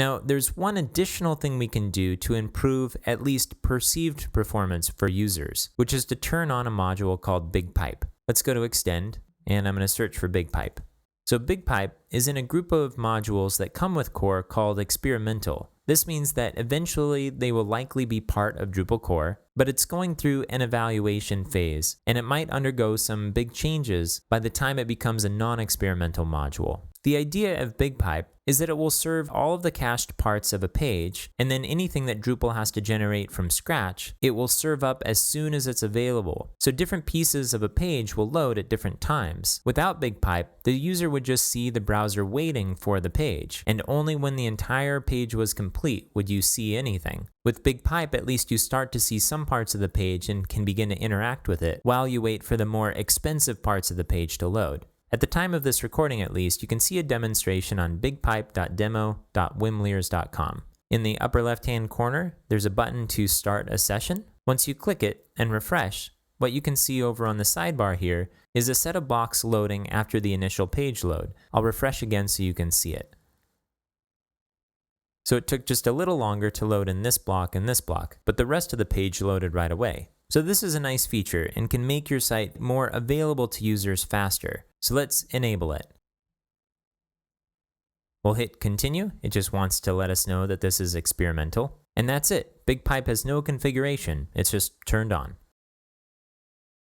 Now, there's one additional thing we can do to improve at least perceived performance for users, which is to turn on a module called BigPipe. Let's go to Extend, and I'm going to search for BigPipe. So BigPipe is in a group of modules that come with Core called Experimental. This means that eventually they will likely be part of Drupal core, but it's going through an evaluation phase, and it might undergo some big changes by the time it becomes a non-experimental module. The idea of BigPipe is that it will serve all of the cached parts of a page, and then anything that Drupal has to generate from scratch, it will serve up as soon as it's available. So different pieces of a page will load at different times. Without BigPipe, the user would just see the browser waiting for the page, and only when the entire page was complete would you see anything. With BigPipe, at least you start to see some parts of the page and can begin to interact with it while you wait for the more expensive parts of the page to load. At the time of this recording at least, you can see a demonstration on bigpipe.demo.wimlears.com. In the upper left-hand corner, there's a button to start a session. Once you click it and refresh, what you can see over on the sidebar here is a set of blocks loading after the initial page load. I'll refresh again so you can see it. So it took just a little longer to load in this block and this block, but the rest of the page loaded right away. So this is a nice feature and can make your site more available to users faster. So let's enable it. We'll hit continue. It just wants to let us know that this is experimental. And that's it. BigPipe has no configuration. It's just turned on.